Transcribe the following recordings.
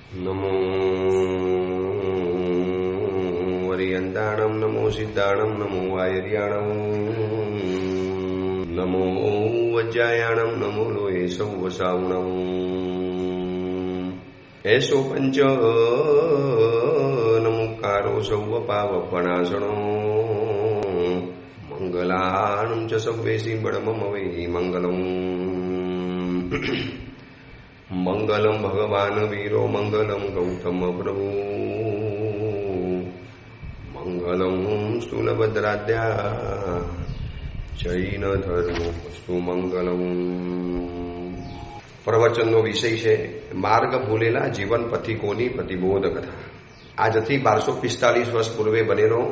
નમો વરિયંતાણમ, નમો સિદ્ધાણમ, નમો વાયર્યાણમ, નમો વજ્જાયાણમ, નમો લોહે સૌવસાવણમ. એસો પંચ નમુકારો સૌવ પાવપણાસણો મંગલાણમ ચ સવ્વેસી બળમમ વૈ મંગલમ. મંગલમ ભગવાન વીરો, મંગલમ ગૌતમ પ્રભુ, મંગલમ સ્થૂલભદ્રાદ્યા જૈન ધર્મોસ્તુ મંગલમ. પ્રવચનનો વિષય છે માર્ગ ભૂલેલા જીવન પથિકોની પ્રતિબોધ કથા. આજથી 1245 વર્ષ પૂર્વે બનેલો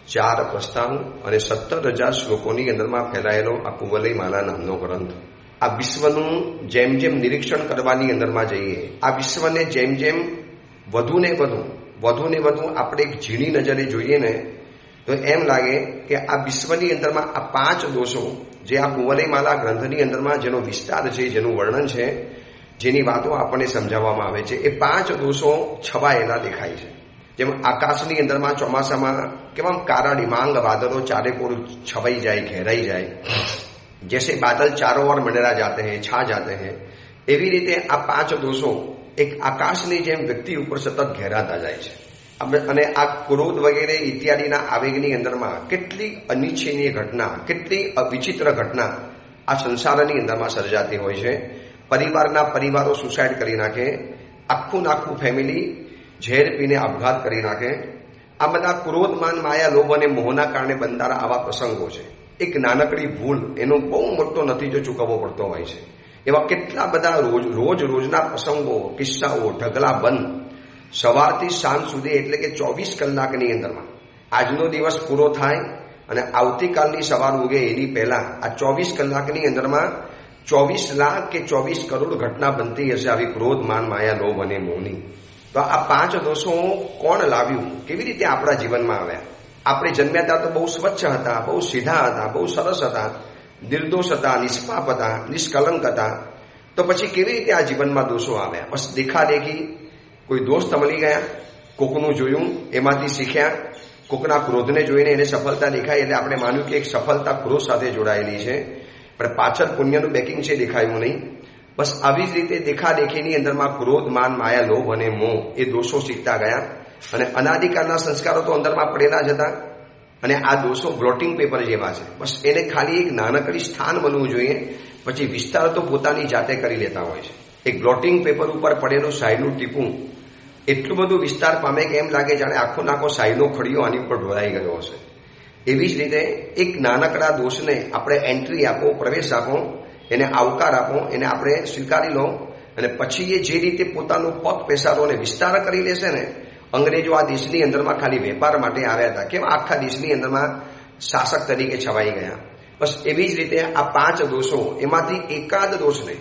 4 પ્રસ્તાવ અને 17,000 શ્લોકોની અંદરમાં ફેલાયેલો આ કુવલય માલા નામનો ગ્રંથ. આ વિશ્વનું જેમ જેમ નિરીક્ષણ કરવાની અંદરમાં જઈએ, આ વિશ્વને જેમ જેમ વધુને વધુ આપણે એક ઝીણી નજરે જોઈએ ને તો એમ લાગે કે આ વિશ્વની અંદરમાં આ 5 દોષો જે આ કુવલયમાલા ગ્રંથની અંદરમાં જેનો વિસ્તાર છે, જેનું વર્ણન છે, જેની વાતો આપણને સમજાવવામાં આવે છે, એ 5 દોષો છવાયેલા દેખાય છે. જેમ આકાશની અંદરમાં ચોમાસામાં કેવા કારા ડિમાંગ વાદળો ચારેકોર છવાઈ જાય, ઘેરાઈ જાય, जैसे बादल चारों ओर मंडरा जाते हैं, छा जाते हैं, એવી રીતે આ 5 દોષો એક આકાશની જેમ વ્યક્તિ ઉપર સતત ઘેરાતા જાય છે. અને આ ક્રોધ વગેરે ઇત્યાદિના આવેગની અંદરમાં કેટલી અનિચ્છનીય ઘટના, કેટલી વિચિત્ર ઘટના આ સંસારની અંદરમાં સર્જાતી હોય છે. પરિવારો સુસાઇડ કરી નાખે, આખું ફેમિલી ઝેર પીને આપઘાત કરી નાખે. આ બધા ક્રોધ, માન, માયા, લોભ અને મોહના કારણે બંધારા આવા પ્રસંગો છે. એક નાનકડી ભૂલ એનો બહુ મોટો નતીજો ચૂકવવો પડતો હોય છે. એવા કેટલા બધા રોજના પ્રસંગો, કિસ્સાઓ ઢગલા બંધ સવારથી સાંજ સુધી, એટલે કે 24 કલાકની અંદરમાં આજનો દિવસ પૂરો થાય અને આવતીકાલની સવાર ઉગે એની પહેલા આ 24 કલાકની અંદરમાં 24 લાખ કે 24 કરોડ ઘટના બનતી હશે આવી ક્રોધ, માન, માયા, લોભ અને મોહની. તો આ 5 દોષો કોણ લાવ્યું, કેવી રીતે આપણા જીવનમાં આવ્યા? આપણે જન્મ્યા હતા તો બહુ સ્વચ્છ હતા, બહુ સીધા હતા, બહુ સરસ હતા, નિર્દોષ હતા, નિષ્પાપ હતા, નિષ્કલંક હતા. તો પછી કેવી રીતે આ જીવનમાં દોષો આવ્યા? બસ દેખાદેખી કોઈ દોસ્ત મળી ગયા, કોકનું જોયું, એમાંથી શીખ્યા, કોકના ક્રોધને જોઈને એને સફળતા દેખાય એટલે આપણે માન્યું કે એક સફળતા ક્રોધ સાથે જોડાયેલી છે, પણ પાછળ પુણ્યનું બેકિંગ છે દેખાયું નહીં. બસ આવી જ રીતે દેખાદેખીની અંદરમાં ક્રોધ, માન, માયા, લોભ અને મોહ એ દોષો શીખતા ગયા. અને અનાદિકાળના સંસ્કારો તો અંદરમાં પડેલા જ હતા. અને આ દોષો બ્લોટિંગ પેપર જેવા છે, બસ એને ખાલી એક નાનકડી સ્થાન બનવું જોઈએ, પછી વિસ્તાર તો પોતાની જાતે કરી લેતા હોય છે. એક બ્લોટિંગ પેપર ઉપર પડેલું શાહીનું ટીપું એટલું બધું વિસ્તાર પામે કે એમ લાગે જાણે આખો શાહીનો ખડીયો આની ઉપર ઢોળાઈ ગયો હશે. એવી જ રીતે એક નાનકડા દોષને આપણે એન્ટ્રી આપો, પ્રવેશ આપો, એને આવકાર આપો, એને આપણે સ્વીકારી લો, અને પછી એ જે રીતે પોતાનું પગ પેસારો અને વિસ્તાર કરી લેશે ને. અંગ્રેજો આ દેશની અંદરમાં ખાલી વેપાર માટે આવ્યા હતા, કેમ આખા દેશની અંદરમાં શાસક તરીકે છવાઈ ગયા. બસ એવી જ રીતે આ 5 દોષો, એમાંથી એકાદ દોષને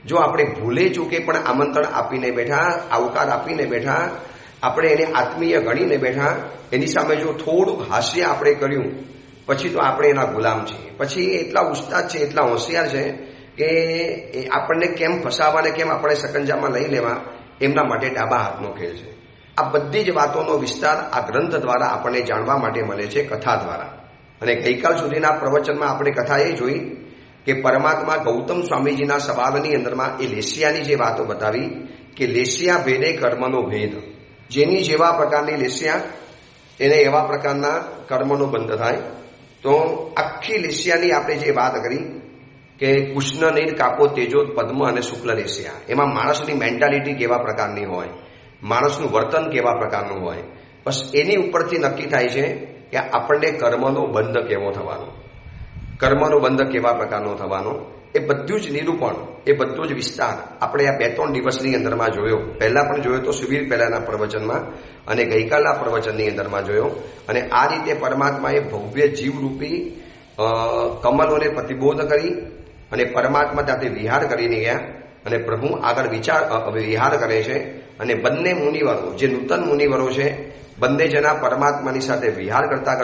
જો આપણે ભૂલે ચૂકે પણ આમંત્રણ આપીને બેઠા, આવકાર આપીને બેઠા, આપણે એને આત્મીય ગણીને બેઠા, એની સામે જો થોડુંક હાસ્ય આપણે કર્યું, પછી તો આપણે એના ગુલામ છીએ. પછી એટલા ઉસ્તાદ છે, એટલા હોશિયાર છે કે આપણને કેમ ફસાવા ને કેમ આપણે સકંજામાં લઈ લેવા, એમના માટે ડાબા હાથનો ખેલ છે. આ બધી જ વાતોનો વિસ્તાર આ ગ્રંથ દ્વારા આપણને જાણવા માટે મળે છે, કથા દ્વારા. અને ગઈકાલ સુધીના પ્રવચનમાં આપણે કથા એ જોઈ કે પરમાત્મા ગૌતમ સ્વામીજીના સવાલની અંદરમાં એ લેશિયાની જે વાતો બતાવી કે લેશિયા ભેદે કર્મનો ભેદ. જેની જેવા પ્રકારની લેશિયા એને એવા પ્રકારના કર્મનો બંધ થાય. તો આખી લેશિયાની આપણે જે વાત કરી કે કૃષ્ણ નીર કાપો તેજો પદ્મ અને શુક્લ લેશિયા, એમાં માણસની મેન્ટાલિટી કેવા પ્રકારની હોય, માણસનું વર્તન કેવા પ્રકારનું હોય, બસ એની ઉપરથી નક્કી થાય છે કે આપણને કર્મનો બંધ કેવો થવાનો, કર્મનો બંધ કેવા પ્રકારનો થવાનો. એ બધું જ નિરૂપણ, એ બધો જ વિસ્તાર આપણે આ 2-3 દિવસની અંદરમાં જોયો. પહેલા પણ જોયો તો શિબિર પહેલાના પ્રવચનમાં, અને ગઈકાલના પ્રવચનની અંદરમાં જોયો. અને આ રીતે પરમાત્માએ ભવ્ય જીવરૂપી કમલોને પ્રતિબોધ કરી અને પરમાત્મા ત્યાંથી વિહાર કરીને ગયા. અને પ્રભુ આગળ વિહાર કરે છે. અને બંને મુનિવરો, જે નૂતન મુનિવરો છે, બંને જણા પરમાત્માની સાથે વિહાર કરતા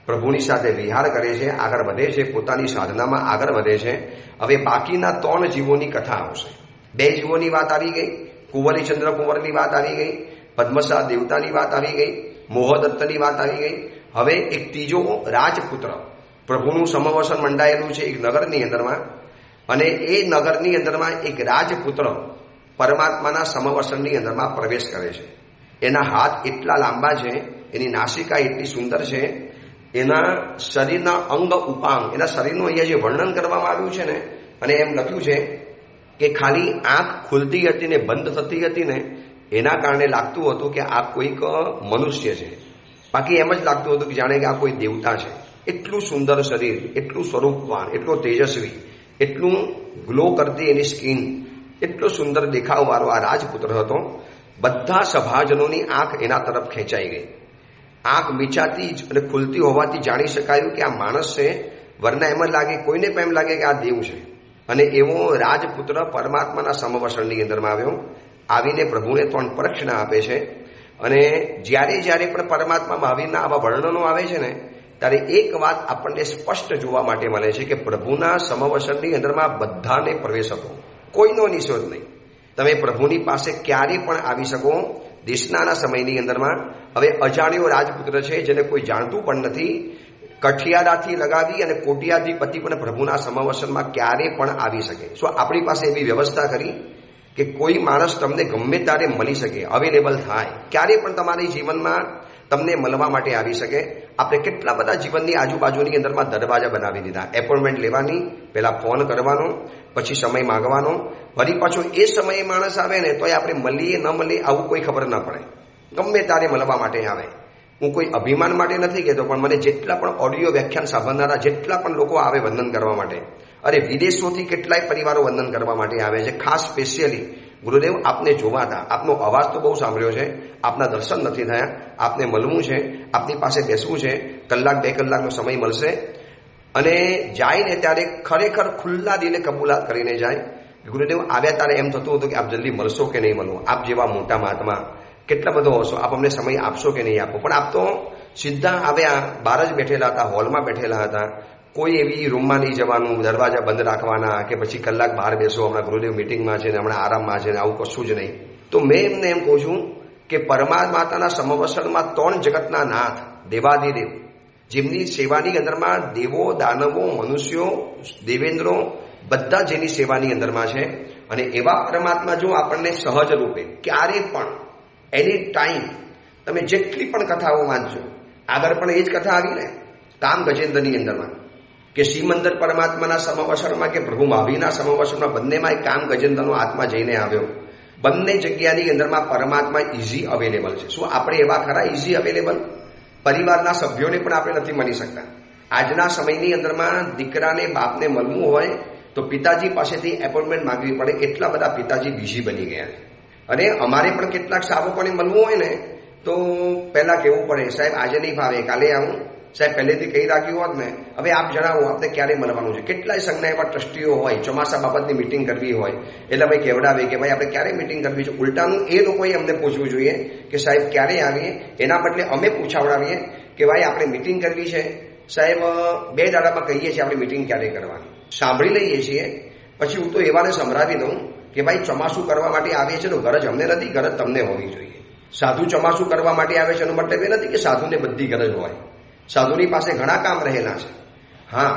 પ્રભુની સાથે વિહાર કરે છે, આગળ વધે છે, પોતાની સાધનામાં આગળ વધે છે. હવે બાકીના 3 જીવોની કથા આવશે. 2 જીવોની વાત આવી ગઈ, કુંવરી ચંદ્રકુંવરની વાત આવી ગઈ, પદ્મસા દેવતાની વાત આવી ગઈ, મોહદત્તની વાત આવી ગઈ. હવે એક ત્રીજો રાજપુત્ર પ્રભુનું સમવસન મંડાયેલું છે એક નગરની અંદરમાં, અને એ નગરની અંદરમાં એક રાજપુત્ર પરમાત્માના સમવસનની અંદરમાં પ્રવેશ કરે છે. એના હાથ એટલા લાંબા છે, એની નાસિકા એટલી સુંદર છે, એના શરીરના અંગ ઉપાંગ, એના શરીરનું અહીંયા જે વર્ણન કરવામાં આવ્યું છે ને, અને એમ લખ્યું છે કે ખાલી આંખ ખુલતી હતી ને બંધ થતી હતી ને એના કારણે લાગતું હતું કે આ કોઈક મનુષ્ય છે. બાકી એમ જ લાગતું હતું કે જાણે કે આ કોઈ દેવતા છે. એટલું સુંદર શરીર, એટલું સ્વરૂપવાન, એટલો તેજસ્વી, એટલું ગ્લો કરતી એની સ્કિન, એટલો સુંદર દેખાવવાળો આ રાજપુત્ર હતો. બધા સભાજનોની આંખ એના તરફ ખેંચાઈ ગઈ. આંખ મીચાતી અને ખુલતી હોવાથી જાણી શકાયું કે આ માણસ છે, વરના એમ જ લાગે, કોઈને પણ એમ લાગે કે આ દેવ છે. અને એવો રાજપુત્ર પરમાત્માના સમવસનની અંદરમાં આવ્યો. આવીને પ્રભુને 3 પ્રદક્ષિણા આપે છે. અને જ્યારે પણ પરમાત્મા મહાવીરના આવા વર્ણનો આવે છે ને, ત્યારે એક વાત આપણને સ્પષ્ટ જોવા માટે મળે છે કે પ્રભુના સમવસનની અંદરમાં બધાને પ્રવેશ હતો, કોઈનો નિષેધ નહીં. તમે પ્રભુની પાસે ક્યારે પણ આવી શકો. દેશનાના સમયની અંદરમાં હવે અજાણ્યો રાજપુત્ર છે, જેને કોઈ જાણતું પણ નથી, કઠિયારાથી લગાવી અને કોટિયાધિપતિ પણ પ્રભુના સમવસનમાં ક્યારે પણ આવી શકે. શું આપણી પાસે એવી વ્યવસ્થા કરી કે કોઈ માણસ તમને ગમે ત્યારે મળી શકે, અવેલેબલ થાય, ક્યારે પણ તમારી જીવનમાં તમને મળવા માટે આવી શકે? આપણે કેટલા બધા જીવનની આજુબાજુની અંદરમાં દરવાજા બનાવી દીધા. એપોઇન્ટમેન્ટ લેવાની, પહેલા ફોન કરવાનો, પછી સમય માંગવાનો, વળી પાછો એ સમયે માણસ આવે ને તોય આપણે મળીએ ન મળીએ આવું કોઈ ખબર ન પડે, ગમે ત્યારે મળવા માટે આવે. હું કોઈ અભિમાન માટે નથી કહેતો, પણ મને જેટલા પણ ઓડિયો વ્યાખ્યાન સાંભળનારા જેટલા પણ લોકો આવે વંદન કરવા માટે, અરે વિદેશોથી કેટલાય પરિવારો વંદન કરવા માટે આવે છે, ખાસ સ્પેશિયલી ગુરુદેવ આપને જોવા હતા, આપનો અવાજ તો બહુ સાંભળ્યો છે, આપના દર્શન નથી થયા, આપને મળવું છે, આપની પાસે બેસવું છે, 1-2 કલાકનો સમય મળશે. અને જાય ને ત્યારે ખરેખર ખુલ્લા દિલે કબૂલાત કરીને જાય. ગુરુદેવ આવ્યા ત્યારે એમ થતું હતું કે આપ જલ્દી મળશો કે નહીં મળો, આપ જેવા મોટા મહાત્મા કેટલા બધો હશો, આપ અમને સમય આપશો કે નહીં આપો. પણ આપ તો સીધા આવ્યા, બહાર જ બેઠેલા હતા, હોલમાં બેઠેલા હતા. કોઈ એવી રૂમમાં નહીં જવાનું, દરવાજા બંધ રાખવાના કે પછી કલાક બહાર બેસો, હમણાં ગુરુદેવ મિટિંગમાં છે ને હમણાં આરામમાં છે ને, આવું કશું જ નહીં. તો મેં એમને એમ કહું છું કે પરમાત્માના સમવસનમાં 3 જગતના નાથ દેવાધિદેવ, જેમની સેવાની અંદરમાં દેવો, દાનવો, મનુષ્યો, દેવેન્દ્રો બધા જેની સેવાની અંદરમાં છે, અને એવા પરમાત્મા જો આપણને સહજ રૂપે ક્યારે પણ એની ટાઈમ તમે જેટલી પણ કથાઓ વાંચજો, આગળ પણ એ જ કથા આવી ને કામ ગજેન્દ્રની અંદરમાં, કે શ્રીમંદર પરમાત્માના સમવસનમાં કે પ્રભુ મહાવીરના સમવસનમાં બંનેમાં એક કામ ગજેન્દ્રનો આત્મા જઈને આવ્યો. બંને જગ્યાની અંદરમાં પરમાત્મા ઇઝી અવેલેબલ છે. શું આપણે એવા ખરા ઇઝી અવેલેબલ? પરિવારના સભ્યોને પણ આપણે નથી મળી શકતા. આજના સમયની અંદરમાં દીકરાને બાપને મળવું હોય તો પિતાજી પાસેથી એપોઇન્ટમેન્ટ માંગવી પડે, એટલા બધા પિતાજી બિઝી બની ગયા છે. અને અમારે પણ કેટલાક સાવકોને મળવું હોય ને તો પહેલા કહેવું પડે, સાહેબ આજે નહીં ફાવે, કાલે આવું, સાહેબ પહેલેથી કહી રાખ્યું હોત ને, હવે આપ જણાવો આપને ક્યારે મળવાનું છે. કેટલાય સંઘના એવા ટ્રસ્ટીઓ હોય, ચોમાસા બાબતની મિટિંગ કરવી હોય એટલે ભાઈ કહેવડાવે કે ભાઈ આપણે ક્યારે મિટિંગ કરવી છે. ઉલટાનું એ લોકોએ અમને પૂછવું જોઈએ કે સાહેબ ક્યારે આવીએ, એના બદલે અમે પૂછાવડાવીએ કે ભાઈ આપણે મિટિંગ કરવી છે સાહેબ, 2 દાડામાં કહીએ છીએ આપણે મિટિંગ ક્યારે કરવાની. સાંભળી લઈએ છીએ, પછી હું તો એવાને સંભળાવી દઉં કે ભાઈ ચોમાસું કરવા માટે આવીએ છીએ તો ગરજ અમને નથી, ગરજ તમને હોવી જોઈએ. સાધુ ચોમાસું કરવા માટે આવે છે એનો મતલબ એ નથી કે સાધુને બધી ગરજ હોય, સાધુની પાસે ઘણા કામ રહેલા છે. હા,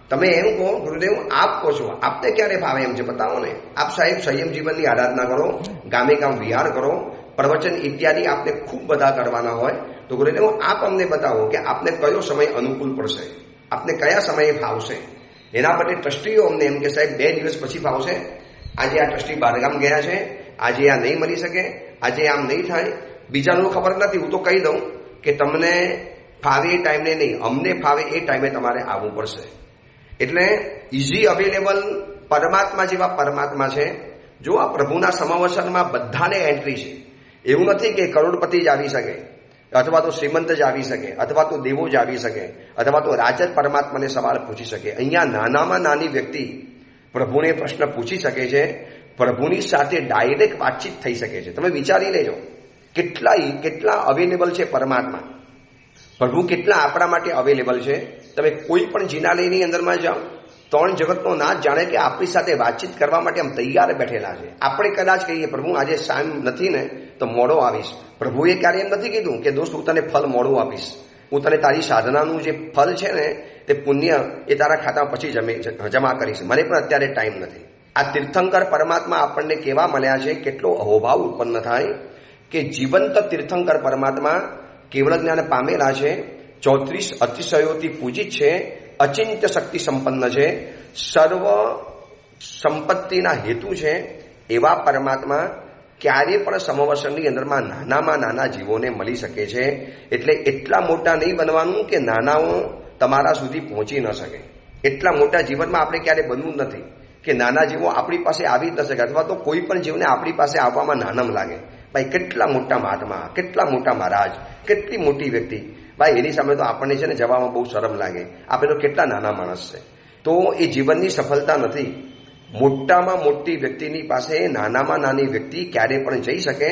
તમે એમ કહો ગુરુદેવ આપ કહો છો, આપને ક્યારે ભાવે એમ છે બતાવો ને. આપ સાહેબ સંયમ જીવનની આરાધના કરો, ગામે ગામ વિહાર કરો, પ્રવચન ઇત્યાદિ આપને ખૂબ બધા કરવાના હોય તો ગુરુદેવ આપ અમને બતાવો કે આપને કયો સમય અનુકૂળ પડશે, આપને કયા સમયે ફાવશે. એના માટે ટ્રસ્ટીઓ અમને એમ કે સાહેબ 2 દિવસ પછી ફાવશે, આજે આ ટ્રસ્ટી બહારગામ ગયા છે, આજે આ નહીં મળી શકે, આજે આમ નહીં થાય. બીજાનું ખબર નથી, હું તો કહી દઉં કે તમને ફાવે એ ટાઈમને નહીં, અમને ફાવે એ ટાઈમે તમારે આવવું પડશે. એટલે ઇઝી અવેલેબલ પરમાત્મા જેવા પરમાત્મા છે. જો આ પ્રભુના સમવસનમાં બધાને એન્ટ્રી છે. એવું નથી કે કરોડપતિ જ આવી શકે, અથવા તો શ્રીમંત જ આવી શકે, અથવા તો દેવો જ આવી શકે, અથવા તો રાજ જ પરમાત્માને સવાલ પૂછી શકે. અહીંયા નાનામાં નાની વ્યક્તિ પ્રભુને પ્રશ્ન પૂછી શકે છે, પ્રભુની સાથે ડાયરેક્ટ વાતચીત થઈ શકે છે. તમે વિચારી લેજો કેટલા અવેલેબલ છે પરમાત્મા, પ્રભુ કેટલા આપણા માટે અવેલેબલ છે. તમે કોઈ પણ જિનાલયની અંદરમાં જાઓ, ત્રણ જગતનો નાથ જાણે કે આપણી સાથે વાતચીત કરવા માટે આમ તૈયાર બેઠેલા છે. આપણે કદાચ કહીએ પ્રભુ આજે ટાઈમ નથી ને તો મોડો આવીશ. પ્રભુએ ક્યારે એમ નથી કીધું કે દોસ્ત હું તને ફળ મોડું આપીશ, હું તને તારી સાધનાનું જે ફળ છે ને તે પુણ્ય એ તારા ખાતામાં પછી જમા કરીશ, મને પણ અત્યારે ટાઈમ નથી. આ તીર્થંકર પરમાત્મા આપણને કેવા મળ્યા છે, કેટલો અહોભાવ ઉત્પન્ન થાય કે જીવંત તીર્થંકર પરમાત્મા કેવળ જ્ઞાન પામેલા છે, 34 અતિશયોથી પૂજિત છે, અચિંત્ય શક્તિ સંપન્ન છે, સર્વ સંપત્તિના હેતુ છે. એવા પરમાત્મા ક્યારે પણ સમવસરની અંદરમાં નાનામાં નાના જીવોને મળી શકે છે. એટલે એટલા મોટા નહીં બનવાનું કે નાનાઓ તમારા સુધી પહોંચી ન શકે. એટલા મોટા જીવનમાં આપણે ક્યારે બનવું નથી કે નાના જીવો આપણી પાસે આવી જ ન શકે, અથવા તો કોઈ પણ જીવને આપણી પાસે આવવામાં નાનમ લાગે. ભાઈ કેટલા મોટા મહાત્મા, કેટલા મોટા મહારાજ, કેટલી મોટી વ્યક્તિ, ભાઈ એની સામે તો આપણને છે ને જવામાં બહુ શરમ લાગે. આપણે તો કેટલા નાના માણસ છે. તો એ જીવનની સફળતા નથી. મોટામાં મોટી વ્યક્તિની પાસે નાનામાં નાની વ્યક્તિ ક્યારે પણ જઈ શકે.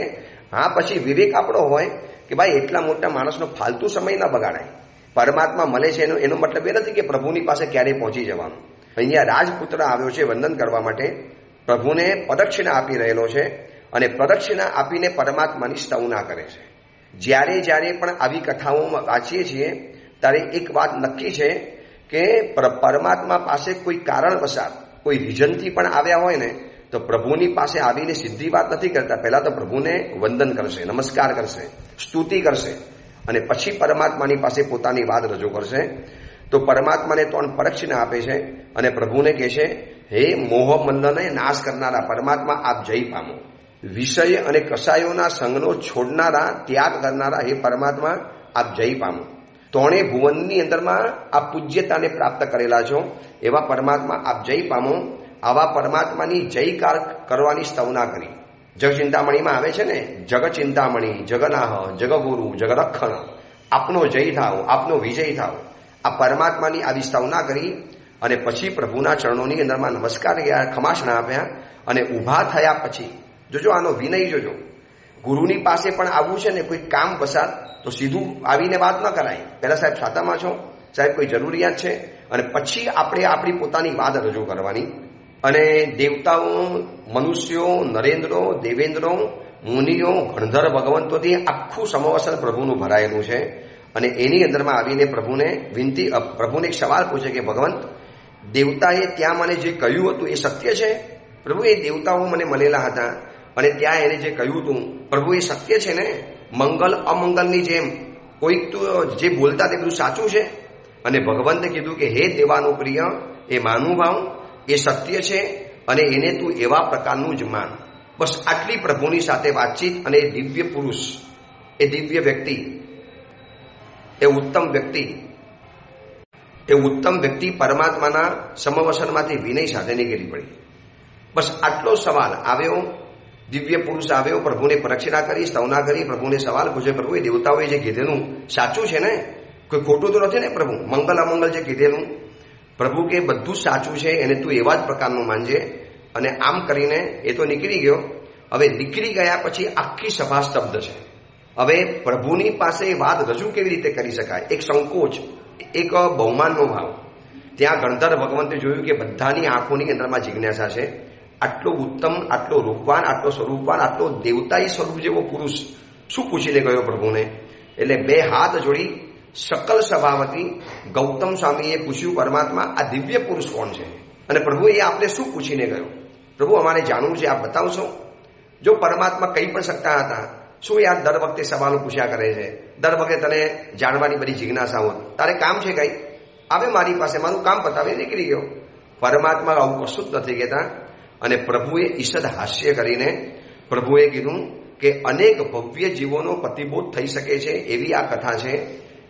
હા, પછી વિવેક આપણો હોય કે ભાઈ એટલા મોટા માણસનો ફાલતુ સમય ના બગાડાય. પરમાત્મા મળે છે એનો મતલબ એ નથી કે પ્રભુની પાસે ક્યારેય પહોંચી જવાનું. અહીંયા રાજપુત્ર આવ્યો છે વંદન કરવા માટે, પ્રભુને પ્રદક્ષિણા આપી રહેલો છે અને પ્રદક્ષિણા આપીને પરમાત્માની સ્તવના કરે છે. જ્યારે જ્યારે પણ આવી કથાઓમાં વાંચીએ છીએ ત્યારે એક વાત નક્કી છે કે પરમાત્મા પાસે કોઈ કારણવશાત કોઈ રીઝનથી પણ આવ્યા હોય ને તો પ્રભુની પાસે આવીને સીધી વાત નથી કરતા. પહેલા તો પ્રભુને વંદન કરશે, નમસ્કાર કરશે, સ્તુતિ કરશે અને પછી પરમાત્માની પાસે પોતાની વાત રજૂ કરશે. તો પરમાત્માને 3 પ્રદક્ષિણા આપે છે અને પ્રભુને કહે છે, હે મોહ મંદને નાશ કરનારા પરમાત્મા, આપ જય પામો. વિષય અને કસાયોના સંગનો છોડનારા, ત્યાગ કરનારા, હે પરમાત્મા આપ જય પામો. ત્રણે ભુવનની અંદરમાં આ પૂજ્યતાને પ્રાપ્ત કરેલા છો એવા પરમાત્મા આપ જય પામો. આવા પરમાત્માની જયકાર કરવાની સ્તવના કરી. જગચિંતામણીમાં આવે છે ને, જગચિંતામણી, જગનાહ, જગગુરુ, જગરક્ષણ, આપનો જય થાવ, આપનો વિજય થાવ. આ પરમાત્માની આવી સ્તવના કરી અને પછી પ્રભુના ચરણોની અંદરમાં નમસ્કાર ગયા, ખમાસણા આપ્યા અને ઊભા થયા પછી જોજો આનો વિનય જોજો. ગુરુની પાસે પણ આવવું છે ને કોઈ કામ પસાર તો સીધું આવીને વાત ન કરાય. પહેલા સાહેબ છાતામાં છો, સાહેબ કોઈ જરૂરિયાત છે, અને પછી આપણે આપણી પોતાની વાત રજૂ કરવાની. અને દેવતાઓ, મનુષ્યો, નરેન્દ્રો, દેવેન્દ્રો, મુનિઓ, ગણધર ભગવંતોથી આખું સમવસન પ્રભુનું ભરાયેલું છે. અને એની અંદરમાં આવીને પ્રભુને એક સવાલ પૂછે કે ભગવંત, દેવતાએ ત્યાં મને જે કહ્યું હતું એ સત્ય છે? પ્રભુ, એ દેવતાઓ મને મળેલા હતા અને ત્યાં એને જે કહ્યું હતું પ્રભુ એ સત્ય છે ને? મંગલ અમંગલની જેમ કોઈક તો જે બોલતા તે બધું સાચું છે? અને ભગવંતે કીધું કે હે દેવાનું પ્રિય, એ માનુભાવ, એ સત્ય છે અને એને તું એવા પ્રકારનું જ માન. બસ આટલી પ્રભુની સાથે વાતચીત. અને એ દિવ્ય પુરુષ, એ દિવ્ય વ્યક્તિ, એ ઉત્તમ વ્યક્તિ પરમાત્માના સમવસનમાંથી વિનય સાથે નીકળી પડી. બસ આટલો સવાલ આવ્યો. દિવ્ય પુરુષ આવ્યો, પ્રભુને પ્રદક્ષિણા કરી, સ્તવના કરી, પ્રભુને સવાલ પૂછે, પ્રભુ એ દેવતાઓએ જે કીધેલું સાચું છે ને? કોઈ ખોટું તો નથી ને પ્રભુ? મંગલ અમંગલ જે કીધેલું? પ્રભુ કે બધું સાચું છે, એને તું એવા જ પ્રકારનું માનજે. અને આમ કરીને એ તો નીકળી ગયો. હવે નીકળી ગયા પછી આખી સભા સ્તબ્ધ છે. હવે પ્રભુની પાસે વાત રજૂ કેવી રીતે કરી શકાય? એક સંકોચ, એક બહુમાનનો ભાવ. ત્યાં ગણધર ભગવંતે જોયું કે બધાની આંખોની અંદરમાં જિજ્ઞાસા છે. આટલો ઉત્તમ, આટલો રૂપવાન, આટલો સ્વરૂપવાન, આટલો દેવતાઈ સ્વરૂપ જેવો પુરુષ શું પૂછીને ગયો પ્રભુને? એટલે 2 હાથ જોડી સકલ સભાવતી ગૌતમ સ્વામીએ પૂછ્યું, પરમાત્મા આ દિવ્ય પુરુષ કોણ છે? અને પ્રભુ એ આપણે શું પૂછીને ગયો? પ્રભુ અમારે જાણવું છે, આપ બતાવશો? જો પરમાત્મા કહી પણ શકતા હતા, શું યાર દર વખતે સવાલો પૂછ્યા કરે છે? દર વખતે તને જાણવાની બધી જિજ્ઞાસા હોત, તારે કામ છે કઈ? આવે મારી પાસે, મારું કામ પતાવી નીકળી ગયો. પરમાત્મા આવું કશું જ નથી કહેતા. અને પ્રભુએ ઈષદ હાસ્ય કરીને પ્રભુએ કીધું કે અનેક ભવ્ય જીવોનો પ્રતિબોધ થઈ શકે છે એવી આ કથા છે.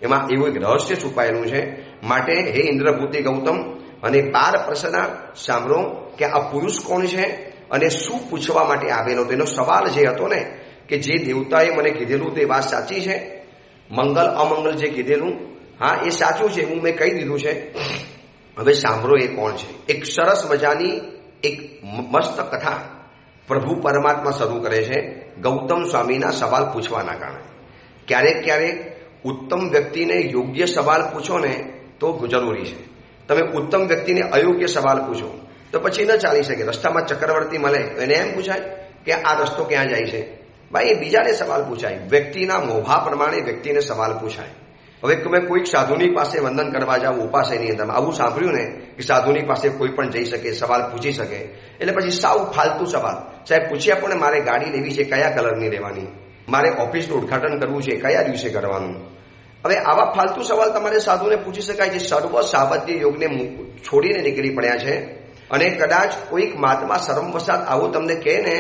એમાં એવું એક રહસ્ય છુપાયેલું છે. માટે હે ઇન્દ્રભૂતિ ગૌતમ અને 12 પ્રશ્ન સાંભળો કે આ પુરુષ કોણ છે અને શું પૂછવા માટે આવેલો. તેનો સવાલ જે હતો ને કે જે દેવતાએ મને કીધેલું તે વાત સાચી છે? મંગલ અમંગલ જે કીધેલું, હા એ સાચું છે, હું મેં કહી દીધું છે. હવે સાંભળો એ કોણ છે. એક સરસ મજાની એક મસ્ત કથા પ્રભુ પરમાત્મા શરૂ કરે છે ગૌતમ સ્વામીના સવાલ પૂછવાના કારણે. ક્યારેક ક્યારેક ઉત્તમ વ્યક્તિને યોગ્ય સવાલ પૂછો ને તો જરૂરી છે. તમે ઉત્તમ વ્યક્તિને અયોગ્ય સવાલ પૂછો તો પછી ન ચાલી શકે. રસ્તામાં ચક્રવર્તી મળે એને એમ પૂછાય કે આ રસ્તો ક્યાં જાય છે? ભાઈ એ બીજાને સવાલ પૂછાય. વ્યક્તિના મોભા પ્રમાણે વ્યક્તિને સવાલ પૂછાય. હવે તમે કોઈક સાધુની પાસે વંદન કરવા જાઓ ઉપાસયની અંદર, આવું સાંભળ્યું ને કે સાધુની પાસે કોઈ પણ જઈ શકે, સવાલ પૂછી શકે, એટલે પછી સાવ ફાલતુ સવાલ. સાહેબ પૂછ્યા પણ મારે ગાડી લેવી છે, કયા કલરની લેવાની? મારે ઓફિસનું ઉદઘાટન કરવું છે, કયા દિવસે કરવાનું? હવે આવા ફાલતુ સવાલ તમારે સાધુને પૂછી શકાય છે. સર્વ સાવધ્ય યોગને છોડીને નીકળી પડ્યા છે. અને કદાચ કોઈક મહાત્મા શરમવશાત આવું તમને કહે ને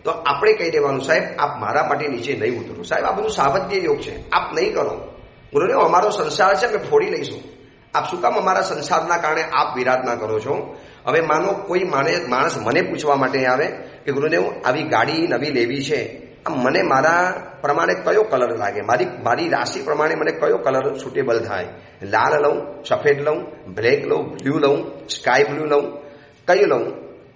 તો આપણે કહી દેવાનું, સાહેબ આપ મારા માટે નીચે નહીં ઉતરો. સાહેબ આ બધું સાવધ્ય યોગ છે, આપ નહીં કરો. ગુરુદેવ અમારો સંસાર છે, અમે ફોડી લઈશું. આપ શું કામ અમારા સંસારના કારણે આપ વિરાધના કરો છો? હવે માનો કોઈ માણસ મને પૂછવા માટે આવે કે ગુરુદેવ આવી ગાડી નવી લેવી છે, મને મારા પ્રમાણે કયો કલર લાગે, મારી રાશિ પ્રમાણે મને કયો કલર સુટેબલ થાય? લાલ લઉં, સફેદ લઉં, બ્લેક લઉં, બ્લુ લઉં, સ્કાય બ્લુ લઉં, કયું લઉં?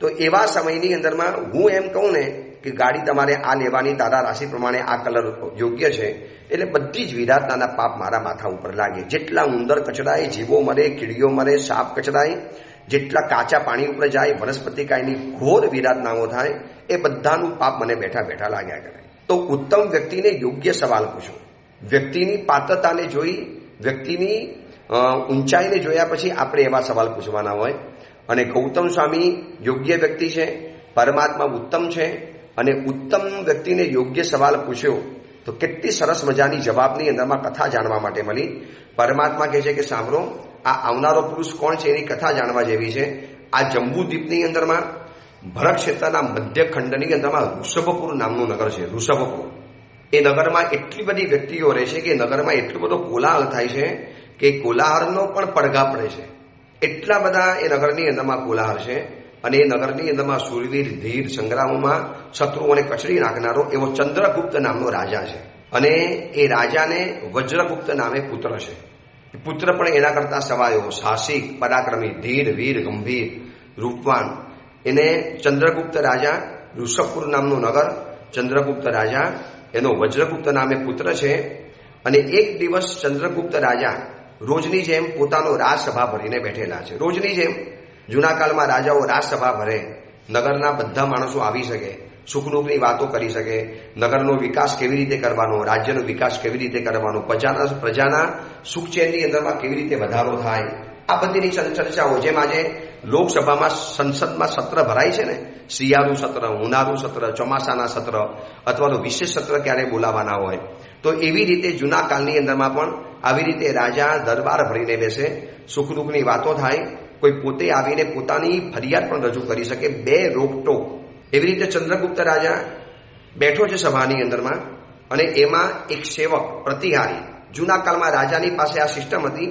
તો એવા સમયની અંદરમાં હું એમ કહું ને કે ગાડી તમારે આ લેવાની, તારા રાશિ પ્રમાણે આ કલર યોગ્ય છે, એટલે બધી જ વિરાધનાના પાપ મારા માથા ઉપર લાગે. જેટલા ઉંદર કચડાય, જીવો મરે, કીડીઓ મરે, સાપ કચડાય, જેટલા કાચા પાણી ઉપર જાય, વનસ્પતિ કાયની ઘોર વિરાધનાઓ થાય, એ બધાનું પાપ મને બેઠા બેઠા લાગ્યા કરે. તો ઉત્તમ વ્યક્તિને યોગ્ય સવાલ પૂછો. વ્યક્તિની પાત્રતાને જોઈ, વ્યક્તિની ઊંચાઈને જોયા પછી આપણે એવા સવાલ પૂછવાના હોય. અને ગૌતમ સ્વામી યોગ્ય વ્યક્તિ છે, પરમાત્મા ઉત્તમ છે, અને ઉત્તમ વ્યક્તિને યોગ્ય સવાલ પૂછ્યો તો કેટલી સરસ મજાની જવાબની અંદરમાં કથા જાણવા માટે મળી. પરમાત્મા કહે છે કે સાંભળો, આ આવનારો પુરુષ કોણ છે એની કથા જાણવા જેવી છે. આ જંબુદ્વીપની અંદરમાં ભરત ક્ષેત્રના મધ્ય ખંડની અંદરમાં ઋષભપુર નામનું નગર છે. ઋષભપુર એ નગરમાં એટલી બધી વ્યક્તિઓ રહે છે કે નગરમાં એટલો બધો કોલાહલ થાય છે કે કોલાહલનો પણ પડઘા પડે છે. એટલા બધા એ નગરની અંદરમાં કોલાહલ છે. અને એ નગરની અંદરમાં શૂરવીર, ધીર, સંગ્રામોમાં શત્રુઓને કચડી નાખનારો એવો ચંદ્રગુપ્ત નામનો રાજા છે. અને એ રાજાને વજ્રગુપ્ત નામે પુત્ર છે. પુત્ર પણ એના કરતા સવાયો, સાહસિક, પરાક્રમી, ધીર, વીર, ગંભીર, રૂપવાન. એને ચંદ્રગુપ્ત રાજા, ઋષભપુર નામનું નગર, ચંદ્રગુપ્ત રાજા, એનો વજ્રગુપ્ત નામે પુત્ર છે. અને એક દિવસ ચંદ્રગુપ્ત રાજા રોજની જેમ પોતાનો રાજસભા ભરીને બેઠેલા છે. રોજની જેમ જૂના કાળમાં રાજાઓ રાજસભા ભરે, નગરના બધા માણસો આવી શકે, સુખદુઃખની વાતો કરી શકે, નગરનો વિકાસ કેવી રીતે કરવાનો, રાજ્યનો વિકાસ કેવી રીતે કરવાનો, પ્રજાના સુખ ચેનની અંદરમાં કેવી રીતે વધારો થાય, આ બધીની ચર્ચાઓ. જેમ આજે લોકસભામાં, સંસદમાં સત્ર ભરાય છે ને, શિયાળુ સત્ર, ઉનાળુ સત્ર, ચોમાસાના સત્ર, અથવા તો વિશેષ સત્ર ક્યારે બોલાવાના હોય, તો એવી રીતે જૂના કાળની અંદરમાં પણ આવી રીતે રાજા દરબાર ભરીને બેસે, સુખ દુઃખની વાતો થાય, કોઈ પોતે આવીને પોતાની ફરિયાદ પણ રજૂ કરી શકે, બે રોકટોક. એવી રીતે ચંદ્રગુપ્ત રાજા બેઠો છે સભાની અંદરમાં, અને એમાં એક સેવક, પ્રતિહારી. જૂના કાળમાં રાજાની પાસે આ સિસ્ટમ હતી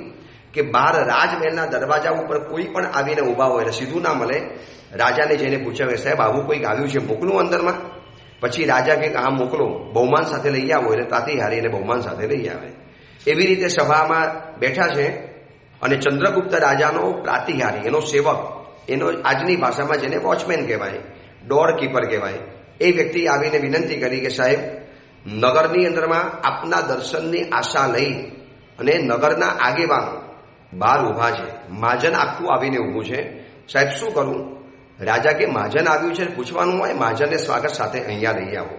કે બહાર રાજમહેલના દરવાજા ઉપર કોઈ પણ આવીને ઊભા હોય એટલે સીધું ના મળે. રાજાને જઈને પૂછાવે, સાહેબ આવું કોઈક આવ્યું છે, મોકલું અંદરમાં? પછી રાજા કે હા મોકલો, બહુમાન સાથે લઈ આવો. એટલે પ્રતિહારી એને બહુમાન સાથે લઈ આવે. એવી રીતે સભામાં બેઠા છે. અને ચંદ્રગુપ્ત રાજાનો પ્રાતિહારી, એનો સેવક, એનો આજની ભાષામાં જેને વોચમેન કહેવાય, ડોર કીપર કહેવાય, એ વ્યક્તિ આવીને વિનંતી કરી કે સાહેબ, નગરની અંદરમાં આપના દર્શનની આશા લઈ અને નગરના આગેવાનો બહાર ઊભા છે. મહાજન આખું આવીને ઊભું છે, સાહેબ શું કરું? રાજા કે મહાજન આવ્યું છે, પૂછવાનું હોય, મહાજનને સ્વાગત સાથે અહીંયા લઈ આવો.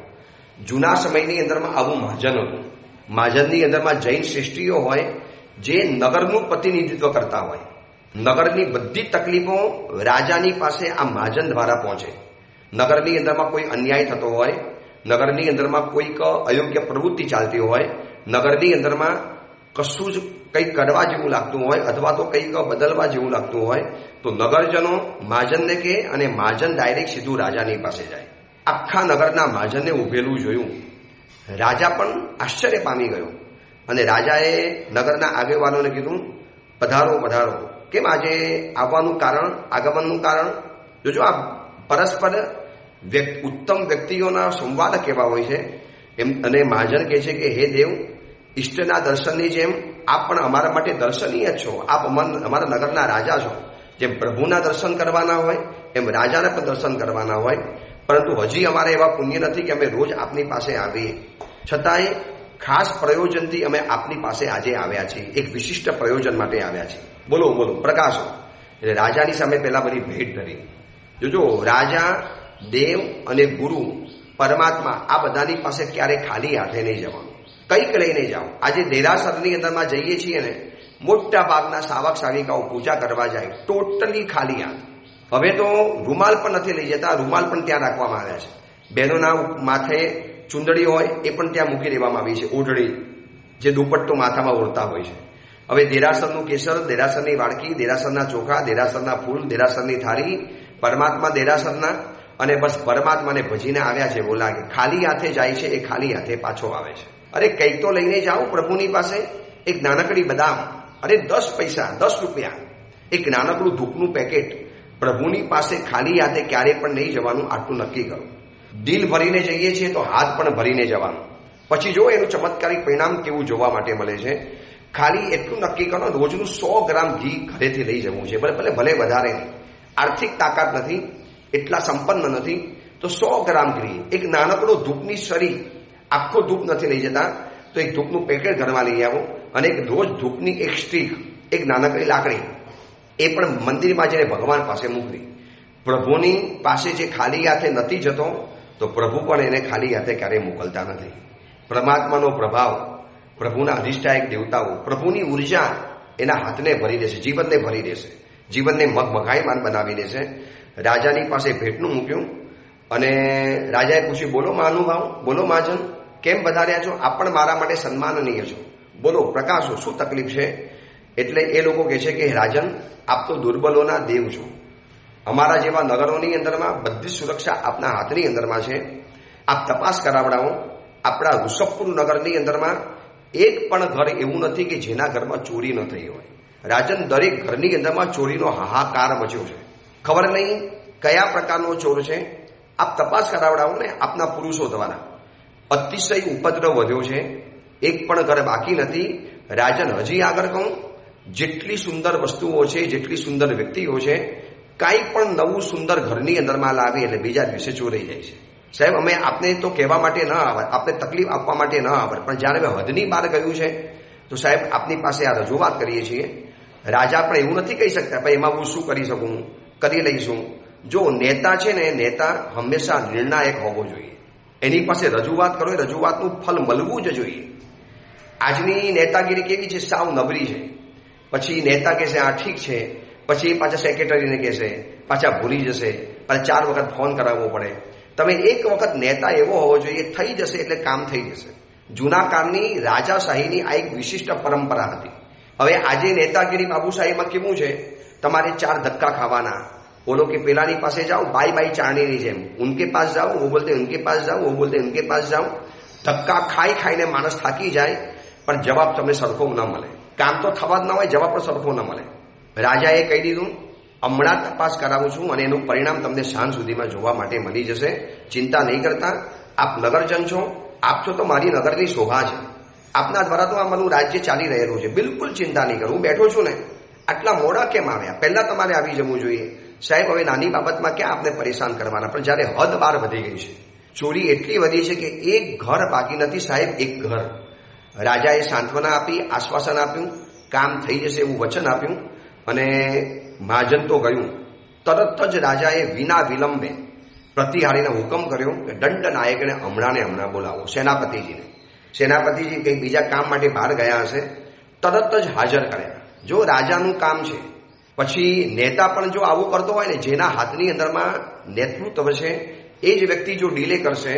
જૂના સમયની અંદરમાં આવું મહાજન હતું. મહાજનની અંદરમાં જૈન શ્રેષ્ઠીઓ હોય જે નગરનું પ્રતિનિધિત્વ કરતા હોય. નગરની બધી તકલીફો રાજાની પાસે આ મહાજન દ્વારા પહોંચે. નગરની અંદરમાં કોઈ અન્યાય થતો હોય, નગરની અંદરમાં કોઈક અયોગ્ય પ્રવૃત્તિ ચાલતી હોય, નગરની અંદરમાં કશું જ કંઈક કરવા જેવું લાગતું હોય અથવા તો કંઈક બદલવા જેવું લાગતું હોય, તો નગરજનો મહાજનને કહે અને મહાજન ડાયરેક્ટ સીધું રાજાની પાસે જાય. આખા નગરના મહાજનને ઉભેલું જોયું. રાજા પણ આશ્ચર્ય પામી ગયો. અને રાજાએ નગરના આગેવાનોને કીધું, પધારો પધારો. કેમ આજે આવવાનું કારણ, આગમનનું કારણ? જોજો, આ પરસ્પર ઉત્તમ વ્યક્તિઓના સંવાદ કેવા હોય છે એમ. અને મહાજન કહે છે કે હે દેવ, ઈષ્ટના દર્શનની જેમ આપ પણ અમારા માટે દર્શનીય છો. આપ અમારા નગરના રાજા છો. જેમ પ્રભુના દર્શન કરવાના હોય એમ રાજાને પણ દર્શન કરવાના હોય. પરંતુ હજી અમારે એવા પુણ્ય નથી કે અમે રોજ આપની પાસે આવીએ. છતાંય ખાસ પ્રયોજનથી અમે આપની પાસે આજે આવ્યા છીએ. એક વિશિષ્ટ પ્રયોજન માટે આવ્યા છીએ. બોલો બોલો, પ્રકાશો. એટલે રાજાની સામે પહેલા બધી ભેટ ધરી. જોજો, રાજા, દેવ અને ગુરુ પરમાત્મા આ બધાની પાસે ક્યારે ખાલી હાથે નહીં જવાનું, કંઈક લઈને જાઓ. આજે દેરાસરની અંદરમાં જઈએ છીએ ને, મોટા ભાગના સાવક સાવિકાઓ પૂજા કરવા જાય ટોટલી ખાલી હાથ. હવે તો રૂમાલ પણ નથી લઈ જતા, રૂમાલ પણ ત્યાં રાખવામાં આવ્યા છે. બહેનોના માથે ચુંદડી હોય એ પણ ત્યાં મૂકી દેવામાં આવી છે, ઓઢળી જે દુપટ્ટો માથામાં ઓઢતા હોય છે. હવે દેરાસરનું કેસર, દેરાસરની વાડકી, દેરાસરના ચોખા, દેરાસરના ફૂલ, દેરાસરની થાળી, પરમાત્મા દેરાસરના, અને બસ પરમાત્માને ભજીને આવ્યા છે એવું લાગે. ખાલી હાથે જાય છે, એ ખાલી હાથે પાછો આવે છે. અરે કંઈક તો લઈને જાઓ પ્રભુની પાસે. એક નાનકડી બદામ, અરે 10 પૈસા, 10 રૂપિયા, એક નાનકડું ધૂપનું પેકેટ. પ્રભુની પાસે ખાલી હાથે ક્યારેય પણ નહીં જવાનું, આટલું નક્કી કરો. દિલ ભરીને જઈએ છીએ તો હાથ પણ ભરીને જવાનું. પછી જો એનું ચમત્કારિક પરિણામ કેવું જોવા માટે મળે છે. ખાલી એટલું નક્કી કરો, રોજનું 100 ગ્રામ ઘી ઘરેથી લઈ જવું છે. ભલે વધારે નહીં, આર્થિક તાકાત નથી, એટલા સંપન્ન નથી, તો 100 ગ્રામ ઘી, એક નાનકડો ધૂપની સરી, આખો ધૂપ નથી લઈ જતા તો એક ધૂપનું પેકેટ ઘરમાં લઈ આવો, અને એક રોજ ધૂપની એક સ્ટીક, એક નાનકડી લાકડી, એ પણ મંદિરમાં જઈને ભગવાન પાસે મૂકવી. પ્રભુની પાસે જે ખાલી હાથે નથી જતો, તો પ્રભુ પણ એને ખાલી હાથે ક્યારેય મોકલતા નથી. પરમાત્માનો પ્રભાવ, પ્રભુના અધિષ્ઠાયક દેવતાઓ, પ્રભુની ઉર્જા એના હાથને ભરી દેશે, જીવનને ભરી દેશે, જીવનને મગમગાયમાન બનાવી દેશે. રાજાની પાસે ભેટનું મૂક્યું અને રાજાએ પૂછ્યું, બોલો મહાનુભાવ, બોલો મહાજન, કેમ વધાર્યા છો? આપ પણ મારા માટે સન્માનનીય છો, બોલો પ્રકાશો, શું તકલીફ છે? એટલે એ લોકો કહે છે કે રાજન, આપ તો દુર્બલોના દેવ છો. અમારા જેવા નગરોની અંદરમાં બધી સુરક્ષા આપના હાથની અંદરમાં છે. આપ તપાસ કરાવડાવો. આપણા ઋષભપુર નગરની અંદરમાં એક પણ ઘર એવું નથી કે જેના ઘરમાં ચોરી ન થઈ હોય. રાજન, દરેક ઘરની અંદરમાં ચોરીનો હાહાકાર મચ્યો છે. ખબર નહીં કયા પ્રકારનો ચોર છે. આપ તપાસ કરાવડાવો ને આપના પુરુષો દ્વારા. અતિશય ઉપદ્રવ વધ્યો છે, એક પણ ઘર બાકી નથી. રાજન, હજી આગળ કહું, જેટલી સુંદર વસ્તુઓ છે, જેટલી સુંદર વ્યક્તિઓ છે, કાંઈ પણ નવું સુંદર ઘરની અંદરમાં લાવે એટલે બીજા દિવસે ચોરાઈ જાય છે. સાહેબ, અમે આપને તો કહેવા માટે ન આવે, આપને તકલીફ આપવા માટે ન આવે, પણ જ્યારે હવે હદની બહાર ગયું છે તો સાહેબ આપની પાસે આ રજૂઆત કરીએ છીએ. રાજા પણ એવું નથી કહી શકતા, ભાઈ એમાં હું શું કરી શકું, કરી લઈશું. જો નેતા છે ને, નેતા હંમેશા નિર્ણાયક હોવો જોઈએ. એની પાસે રજૂઆત કરો, એ રજૂઆતનું ફલ મળવું જ જોઈએ. આજની નેતાગીરી કેવી છે? સાવ નબળી છે. પછી નેતા કહેશે આ ઠીક છે, પછી પાછા સેક્રેટરીને કહેશે, પાછા ભૂલી જશે, પાછા 4 વખત ફોન કરાવવો પડે. તમે એક વખત નેતા એવો હોવો જોઈએ, થઈ જશે એટલે કામ થઈ જશે. જૂના કાળની રાજાશાહીની આ એક વિશિષ્ટ પરંપરા હતી. હવે આજે નેતાગીરી બાબુશાહીમાં કેવું છે? તમારે 4 ધક્કા ખાવાના. બોલો કે પેલાની પાસે જાઓ, બાય બાય ચારણીની જેમ, ઉનકે પાસ જાઓ, वो बोलते उनके पास जाओ, वो बोलते उनके पास जाओ. ધક્કા ખાઈ ખાઈને માણસ થાકી જાય, પણ જવાબ તમને સરખો ન મળે. કામ તો થવા જ ના હોય, જવાબ પણ સરખો ન મળે. રાજાએ કહી દીધું, હમણાં તપાસ કરાવું છું અને એનું પરિણામ તમને સાંજ સુધીમાં જોવા માટે મળી જશે. ચિંતા નહીં કરતા. આપ નગરજન છો, આપ છો તો મારી નગરની શોભા છે. આપના દ્વારા તો આ મારું રાજ્ય ચાલી રહેલું છે. બિલકુલ ચિંતા નહીં કરું, હું બેઠો છું ને. આટલા મોડા કેમ આવ્યા? પહેલા તમારે આવી જવું જોઈએ. સાહેબ, હવે નાની બાબતમાં ક્યાં આપને પરેશાન કરવાના, પણ જ્યારે હદ બાર વધી ગઈ છે, ચોરી એટલી વધી છે કે એક ઘર બાકી નથી સાહેબ, એક ઘર. રાજાએ સાંત્વના આપી, આશ્વાસન આપ્યું, કામ થઈ જશે એવું વચન આપ્યું, અને મહાજન તો ગયું. તરત જ રાજાએ વિના વિલંબે પ્રતિહારીને હુકમ કર્યો કે દંડ નાયકને હમણાં બોલાવો, સેનાપતિજીને. સેનાપતિજી કંઈક બીજા કામ માટે બહાર ગયા હશે, તરત જ હાજર કર્યા. જો રાજાનું કામ છે, પછી નેતા પણ જો આવું કરતો હોય ને, જેના હાથની અંદરમાં નેતૃત્વ છે, એ જ વ્યક્તિ જો ડીલે કરશે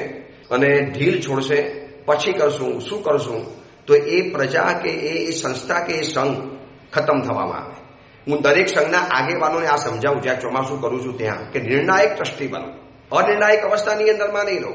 અને ઢીલ છોડશે, પછી કરશું શું કરશું, તો એ પ્રજા કે એ સંસ્થા કે એ સંઘ ખતમ થવામાં આવે. હું દરેક સંઘના આગેવાનોને આ સમજાવું, જ્યાં ચોમાસું કરું છું ત્યાં, કે નિર્ણાયક ટ્રસ્ટી બનો. અનિર્ણાયક અવસ્થાની અંદરમાં નહીં રહો.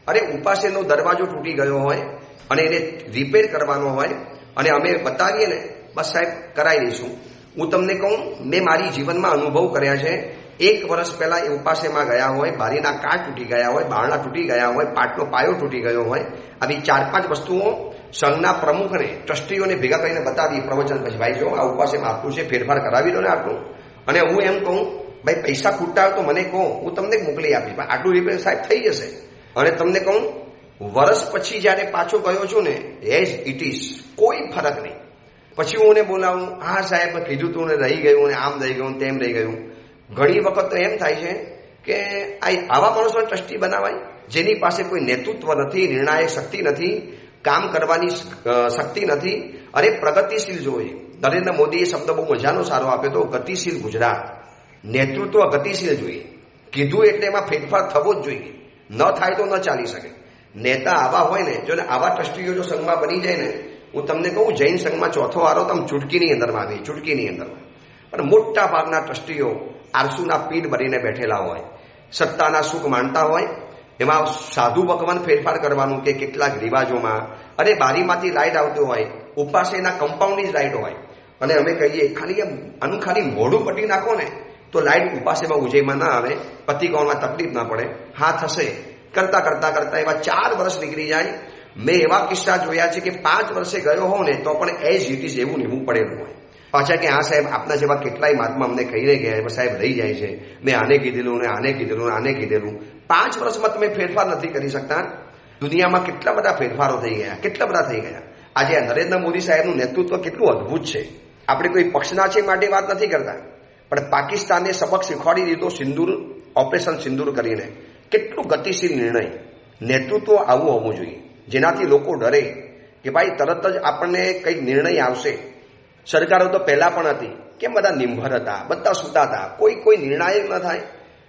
અરે ઉપાસેનો દરવાજો તૂટી ગયો હોય અને એને રિપેર કરવાનો હોય અને અમે બતાવીએ ને, બસ સાહેબ કરાવી દઈશું. હું તમને કહું, મેં મારી જીવનમાં અનુભવ કર્યા છે. 1 વર્ષ પહેલા એ ઉપાસેમાં ગયા હોય, બારીના કાચ તૂટી ગયા હોય, બારણા તૂટી ગયા હોય, પાટનો પાયો તૂટી ગયો હોય, આવી 4-5 વસ્તુઓ સંઘના પ્રમુખને, ટ્રસ્ટીઓને ભેગા કરીને બતાવી પ્રવચન પછી, ભાઈ જો આ ઉપાસેમાં આટલું છે, ફેરફાર કરાવી દો ને આટલું. અને હું એમ કહું, ભાઈ પૈસા ખૂટતા હોય તો મને કહો, હું તમને મોકલી આપીશ, આટલું રિપેર સાહેબ થઈ જશે. અને તમને કહું, વર્ષ પછી જ્યારે પાછો ગયો છું ને, એઝ ઇટ ઇઝ, કોઈ ફરક નહીં. પછી હું એને બોલાવું, હા સાહેબ કીધું તું ને રહી ગયું ને આમ રહી ગયું તેમ રહી ગયું. ઘણી વખત તો એમ થાય છે કે આવા માણસોને ટ્રસ્ટી બનાવાય જેની પાસે કોઈ નેતૃત્વ નથી, નિર્ણાયક શક્તિ નથી, કામ કરવાની શક્તિ નથી અને પ્રગતિશીલ જોઈએ. નરેન્દ્ર મોદીએ શબ્દ બહુ મજાનો સારો આપ્યો તો, ગતિશીલ ગુજરાત. નેતૃત્વ ગતિશીલ જોઈએ, કીધું એટલે એમાં ફેરફાર થવો જ જોઈએ, ન થાય તો ન ચાલી શકે. નેતા આવા હોય ને, જો આવા ટ્રસ્ટીઓ જો સંઘમાં બની જાય ને, હું તમને કહું જૈન સંઘમાં ચોથો વારો તમે ચૂટકીની અંદરમાં આવી, ચૂટકીની અંદરમાં. પણ મોટા ભાગના ટ્રસ્ટીઓ આરસુના પીઠ બનીને બેઠેલા હોય, સત્તાના સુખ માણતા હોય. એમાં સાધુ ભગવાન ફેરફાર કરવાનું કે કેટલાક રિવાજોમાં, અને બારીમાંથી લાઇટ આવતું હોય, ઉપાસેના કમ્પાઉન્ડની જ લાઇટ હોય, અને અમે કહીએ ખાલી આનું ખાલી મોઢું પટી નાખો ને તો લાઇટ ઉપાસેમાં ઉજયમાં ના આવે, પતિકોણમાં તકલીફ ના પડે. હા થશે, કરતા કરતા કરતા એવા 4 વર્ષ નીકળી જાય. મેં એવા કિસ્સા જોયા છે કે 5 વર્ષે ગયો હોઉં ને તો પણ એઝ ઇટ ઇઝ એવું ને એવું પડેલું હોય. પાછા કે હા સાહેબ આપના જેવા કેટલાય મહાત્મા અમને કહીને ગયા, સાહેબ રહી જાય છે, મેં આને કીધેલું ને આને કીધેલું ને આને કીધેલું. 5 વર્ષમાં તમે ફેરફાર નથી કરી શકતા. દુનિયામાં કેટલા બધા ફેરફારો થઈ ગયા, કેટલા બધા થઈ ગયા. આજે નરેન્દ્ર મોદી સાહેબનું નેતૃત્વ કેટલું અદ્ભુત છે. આપણે કોઈ પક્ષના છે માટે વાત નથી કરતા, પણ પાકિસ્તાનને સબક શીખવાડી દીધો સિંદૂર, ઓપરેશન સિંદૂર કરીને. કેટલું ગતિશીલ નિર્ણય. નેતૃત્વ આવું હોવું જોઈએ જેનાથી લોકો ડરે કે ભાઈ તરત જ આપણને કંઈક નિર્ણય આવશે. સરકારો તો પહેલા પણ હતી, કેમ બધા નિંભર હતા, બધા સૂતા હતા, કોઈ નિર્ણાયક ન થાય.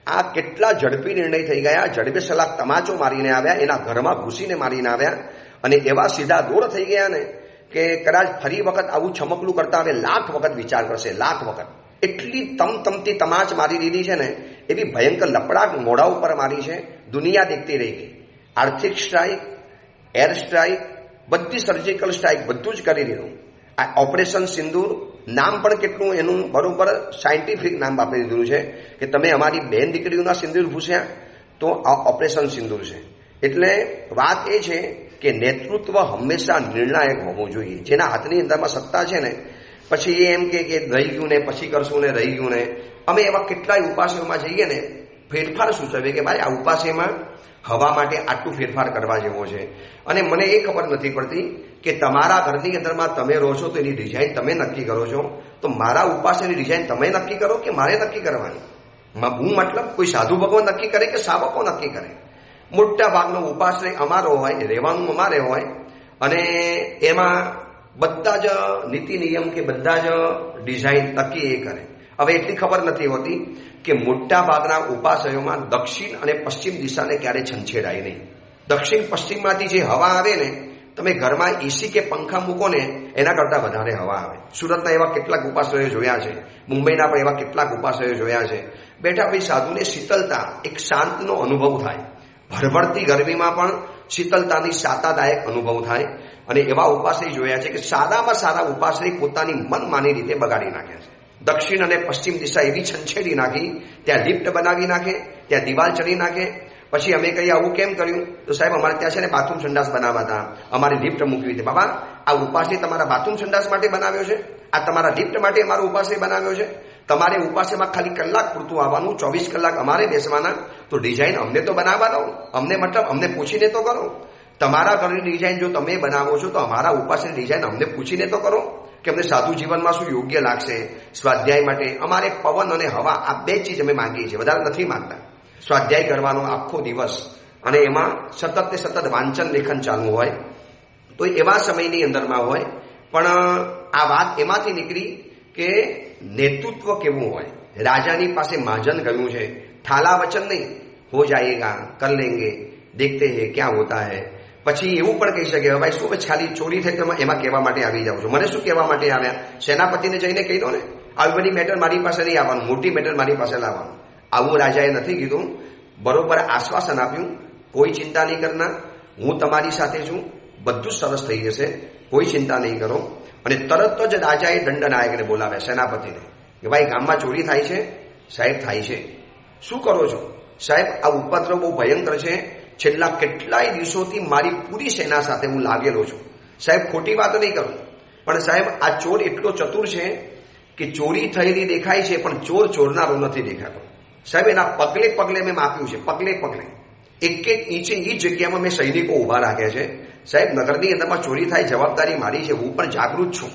આ કેટલા ઝડપી નિર્ણય થઈ ગયા. ઝડપે સલાક તમાચો મારીને આવ્યા, એના ઘરમાં ઘૂસીને મારીને આવ્યા, અને એવા સીધા દોર થઈ ગયા ને કે કદાચ ફરી વખત આવું છમકલું કરતા હવે 1,00,000 વખત વિચાર કરશે, 1,00,000 વખત. એટલી તમતમતી તમાચ મારી દીધી છે ને, એવી ભયંકર લપડાટ મોઢા ઉપર મારી છે, દુનિયા દેખતી રહી ગઈ. આર્થિક સ્ટ્રાઇક, એર સ્ટ્રાઇક, બધી સર્જિકલ સ્ટ્રાઇક બધું જ કરી દીધું. આ ઓપરેશન સિંદૂર નામ પણ કેટલું એનું બરોબર સાયન્ટિફિક નામ આપી દીધું છે કે તમે અમારી બેન દીકરીઓના સિંદૂર ભૂસ્યા તો આ ઓપરેશન સિંદૂર છે. એટલે વાત એ છે કે નેતૃત્વ હંમેશા નિર્ણાયક હોવું જોઈએ. જેના હાથની અંદરમાં સત્તા છે ને, પછી એ એમ કે રહી ગયું ને પછી કરશું ને રહી ગયું ને. અમે એવા કેટલાય ઉપાસોમાં જઈએ ને, ફેરફાર સૂચવે કે ભાઈ આ ઉપાસેમાં હવા માટે આટલું ફેરફાર કરવા જેવો છે. અને મને એ ખબર નથી પડતી કે તમારા ઘરની અંદરમાં તમે રહો છો તો એની ડિઝાઇન તમે નક્કી કરો છો, તો મારા ઉપાસની ડિઝાઇન તમે નક્કી કરો કે મારે નક્કી કરવાની? હું મતલબ કોઈ સાધુ ભગવાન નક્કી કરે કે સાવકો નક્કી કરે? મોટા ભાગનો ઉપાશ્રય અમારો હોય, રહેવાનું અમારે હોય, અને એમાં બધા જ નીતિ નિયમ કે બધા જ ડિઝાઇન નક્કી એ કરે. હવે એટલી ખબર નથી હોતી કે મોટા ભાગના ઉપાશ્રયોમાં દક્ષિણ અને પશ્ચિમ દિશાને ક્યારે છંછેડાય નહીં. દક્ષિણ પશ્ચિમમાંથી જે હવા આવે ને, તમે ઘરમાં એસી કે પંખા મૂકો ને એના કરતાં વધારે હવા આવે. સુરતના એવા કેટલાક ઉપાશ્રયો જોયા છે, મુંબઈના પણ એવા કેટલાક ઉપાશ્રયો જોયા છે. બેઠા ભાઈ સાધુને શીતલતા, એક શાંતનો અનુભવ થાય. ભરભરતી ગરમીમાં પણ શીતલતાની સાતાદાયક અનુભવ થાય. અને એવા ઉપાશ્રય જોયા છે કે સારામાં સારા ઉપાશ્રય પોતાની મનમાની રીતે બગાડી નાખે છે. દક્ષિણ અને પશ્ચિમ દિશા એવી છંછેડી નાખી, ત્યાં લિફ્ટ બનાવી નાખે, ત્યાં દિવાલ ચડી નાખે. પછી અમે કહીએ આવું કેમ કર્યું? તો સાહેબ અમારે ત્યાં છે ને બાથરૂમ સંડાસ બનાવવા હતા, અમારી લિફ્ટ મૂકવી હતી. બાબા આ ઉપાશ્રય તમારા બાથરૂમ સંડાસ માટે બનાવ્યો છે? આ તમારા લિફ્ટ માટે અમારો ઉપાશ્રય બનાવ્યો છે? તમારે ઉપાશ્રયમાં ખાલી કલાક પૂરતું આવવાનું, 24 કલાક અમારે બેસવાના. તો ડિઝાઇન અમને તો બનાવવા દો, અમને મતલબ અમને પૂછીને તો કરો. તમારા ઘરની ડિઝાઇન જો તમે બનાવો છો તો અમારા ઉપાશ્રયની ડિઝાઇન અમને પૂછીને તો કરો કે અમને સાધુ જીવનમાં શું યોગ્ય લાગશે. સ્વાધ્યાય માટે અમારે પવન અને હવા, આ 2 ચીજ અમે માંગીએ છીએ, વધારે નથી માંગતા. સ્વાધ્યાય કરવાનો આખો દિવસ, અને એમાં સતત ને સતત વાંચન લેખન ચાલુ હોય, તો એવા સમયની અંદરમાં હોય. પણ આ વાત એમાંથી નીકળી કે નેતૃત્વ કેવું હોય. રાજાની પાસે મહાજન ગયું છે, થાલા વચન નહીં, હો જાયેગા, કર લેંગે, દેખતે હે ક્યાં હોતા હૈ. પછી એવું પણ કહી શકે ભાઈ શું ખાલી ચોરી થઈ તો એમાં કહેવા માટે આવી જાઉં છું? મને શું કહેવા માટે આવ્યા? સેનાપતિને જઈને કહી દો ને, આવી બધી મેટર મારી પાસે નહીં આવવાનું, મોટી મેટર મારી પાસે લાવવાનું. આવું રાજાએ નથી કીધું. બરોબર આશ્વાસન આપ્યું, કોઈ ચિંતા નહીં કરના, હું તમારી સાથે છું, બધું સરસ થઈ જશે, કોઈ ચિંતા નહીં કરો. અને તરત જ રાજાએ દંડનાયકને બોલાવ્યા, સેનાપતિને, કે ભાઈ ગામમાં ચોરી થાય છે. સાહેબ થાય છે. શું કરો છો? સાહેબ આ ઉપદ્રવ બહુ ભયંકર છે, છેલ્લા કેટલાય દિવસોથી મારી પૂરી સેના સાથે હું લાગેલો છું. સાહેબ ખોટી વાત નહીં કરું, પણ સાહેબ આ ચોર એટલો ચતુર છે કે ચોરી થયેલી દેખાય છે પણ ચોર ચોરનારો નથી દેખાતો. સાહેબ એના પગલે પગલે મેં માપ્યું છે, પગલે પગલે એક ઇંચે એ જગ્યામાં મેં સૈનિકો ઉભા રાખ્યા છે. સાહેબ નગરની અંદરમાં ચોરી થાય, જવાબદારી મારી છે, હું પણ જાગૃત છું,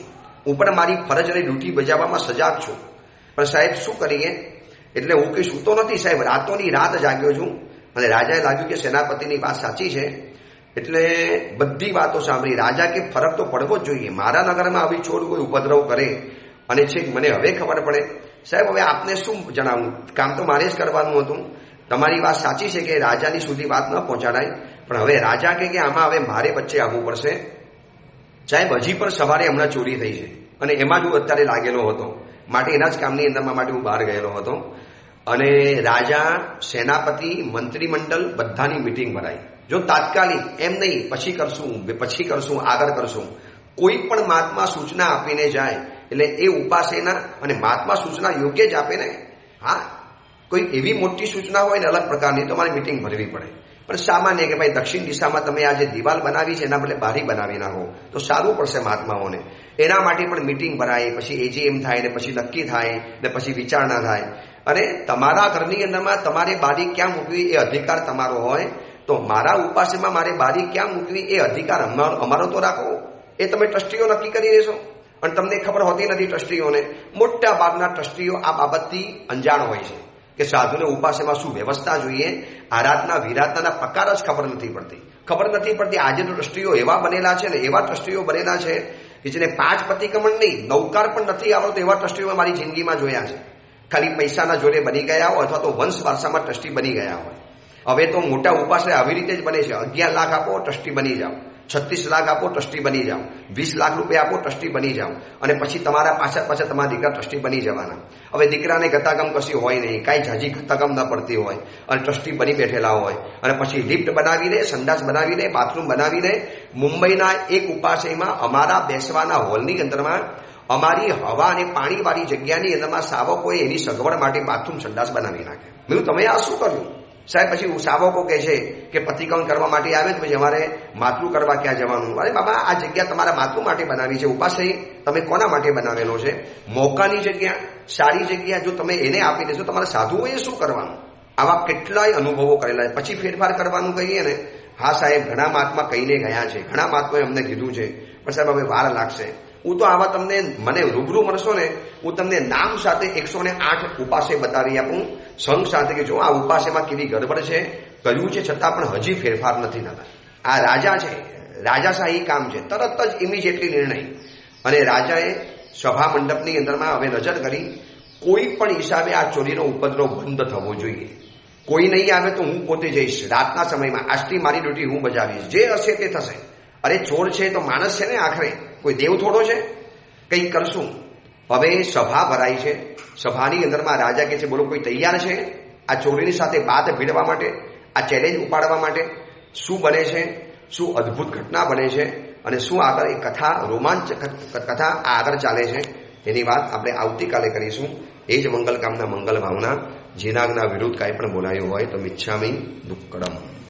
હું પણ મારી ફરજ અને ડ્યુટી બજાવવામાં સજાગ છું, પણ સાહેબ શું કરીએ? એટલે હું કંઈ સૂતો નથી સાહેબ, રાતોની રાત જાગ્યો છું. અને રાજાએ લાગ્યું કે સેનાપતિની વાત સાચી છે, એટલે બધી વાતો સાંભળી. રાજા કે ફરક તો પડવો જ જોઈએ, મારા નગરમાં આવી ચોર કોઈ ઉપદ્રવ કરે અને છેક મને હવે ખબર પડે. સાહેબ હવે આપને શું જણાવું, કામ તો મારે જ કરવાનું હતું. તમારી વાત સાચી છે કે રાજાની સુધી વાત ન પહોંચાડાય, પણ હવે રાજા કે આમાં હવે મારે વચ્ચે આવવું પડશે. સાહેબ હજી પણ સવારે હમણાં ચોરી થઈ છે અને એમાં જ હું અત્યારે લાગેલો હતો, માટે એના જ કામની અંદરમાં માટે હું બહાર ગયેલો હતો. અને રાજા, સેનાપતિ, મંત્રીમંડળ બધાની મિટિંગ ભરાઈ. જો તાત્કાલિક, એમ નહીં પછી કરશું આગળ કરશું, કોઈ પણ મહાત્મા સૂચના આપીને જાય એટલે એ ઉપાસેના અને મહાત્મા સૂચના યોગ્ય જ આપે ને. હા, કોઈ એવી મોટી સૂચના હોય ને અલગ પ્રકારની તો મારે મિટિંગ ભરવી પડે. પણ સામાન્ય કે ભાઈ દક્ષિણ દિશામાં તમે આ જે દિવાલ બનાવી છે એના બદલે બારી બનાવી નાખો તો સારું પડશે મહાત્માઓને. એના માટે પણ મિટિંગ ભરાય, પછી એજીએમ થાય ને પછી નક્કી થાય ને પછી વિચારણા થાય. અને તમારા ઘરની અંદરમાં તમારે બારી ક્યાં મૂકવી એ અધિકાર તમારો હોય, તો મારા ઉપાસમાં મારે બારી ક્યાં મૂકવી એ અધિકાર અમારો તો રાખો. એ તમે ટ્રસ્ટીઓ નક્કી કરી દેશો. અને તમને ખબર હોતી નથી ટ્રસ્ટીઓને, મોટા ભાગના ટ્રસ્ટીઓ આ બાબતથી અંજાણ હોય છે કે સાધુને ઉપાસમાં શું વ્યવસ્થા જોઈએ, આરાધના વિરાધનાના પ્રકાર જ ખબર નથી પડતી. આજે તો ટ્રસ્ટીઓ એવા બનેલા છે ને, એવા ટ્રસ્ટીઓ બનેલા છે કે જેને 5 પ્રતિક્રમણ નહીં, નૌકાર પણ નથી આવડતો એવા ટ્રસ્ટીઓ મારી જિંદગીમાં જોયા છે. ખાલી પૈસાના જોડે બની ગયા હોય અથવા તો વંશ વારસામાં ટ્રસ્ટી બની ગયા હોય. હવે તો મોટા ઉપાસને આવી રીતે જ બને છે. 11 લાખ આપો ટ્રસ્ટી બની જાઓ, 36 લાખ આપો ટ્રસ્ટી બની જાઓ, 20 લાખ રૂપિયા આપો ટ્રસ્ટી બની જાઓ, અને પછી તમારા પાછળ તમારા દીકરા ટ્રસ્ટી બની જવાના. હવે દીકરાને ગતાગમ કશી હોય નહીં, કાંઈ ઝાઝી ગતાગમ ન પડતી હોય અને ટ્રસ્ટી બની બેઠેલા હોય, અને પછી લિફ્ટ બનાવીને, સંડાસ બનાવીને, બાથરૂમ બનાવીને મુંબઈના એક ઉપાસેમાં અમારા બેસવાના હોલની અંદરમાં અમારી હવા અને પાણીવાળી જગ્યાની અંદરમાં સાવકોએ એની સગવડ માટે બાથરૂમ સંડાસ બનાવી નાખે. મેં તમે આ શું કર્યું સાહેબ? પછી સાવકો કહે છે કે પ્રતિક્રમણ કરવા માટે આવે તો પછી અમારે માતૃ કરવા ક્યાં જવાનું? અરે બાબા, આ જગ્યા તમારા માતૃ માટે બનાવી છે. ઉપાશ્રય તમે કોના માટે બનાવેલો છે? મોકાની જગ્યા, સારી જગ્યા જો તમે એને આપી દેશો, તમારા સાધુઓએ શું કરવાનું? આવા કેટલાય અનુભવો કરેલા. પછી ફેરફાર કરવાનું કહીએ ને, હા સાહેબ ઘણા મહાત્મા કહીને ગયા છે, ઘણા મહાત્માએ અમને કીધું છે, પણ સાહેબ હવે વાર લાગશે. હું તો આવા તમને મને રૂબરૂ મળશો ને, હું તમને નામ સાથે 108 ઉપાસે બતાવી આપું, સંઘ સાથે કે જો આ ઉપાસેમાં કેવી ગડબડ છે, કર્યું છે છતાં પણ હજી ફેરફાર નથી થતા. આ રાજા છે, રાજાશાહી કામ છે, તરત જ ઇમિડિયેટલી નિર્ણય. અને રાજાએ સભા મંડપની અંદરમાં હવે નજર કરી, કોઈ પણ હિસાબે આ ચોરીનો ઉપદ્રવ બંધ થવો જોઈએ. કોઈ નહીં આવે તો હું પોતે જઈશ રાતના સમયમાં, આજથી મારી ડ્યુટી હું બજાવીશ, જે હશે તે થશે. અરે ચોર છે તો માણસ છે ને, આખરે કોઈ દેવ થોડો છે, કંઈક કરશું. હવે સભા ભરાઈ છે. સભાની અંદરમાં રાજા કહે છે, બોલો કોઈ તૈયાર છે આ ચોરીની સાથે બાદ ભીડવા માટે, આ ચેલેન્જ ઉપાડવા માટે? શું બને છે, શું અદ્ભુત ઘટના બને છે અને શું આગળ એ કથા, રોમાંચક કથા આગળ ચાલે છે, એની વાત આપણે આવતીકાલે કરીશું. એ જ મંગલકામના, મંગલ ભાવના. જીનાગના વિરુદ્ધ કાંઈ પણ બોલાયું હોય તો મિચ્છામિ દુક્કડમ.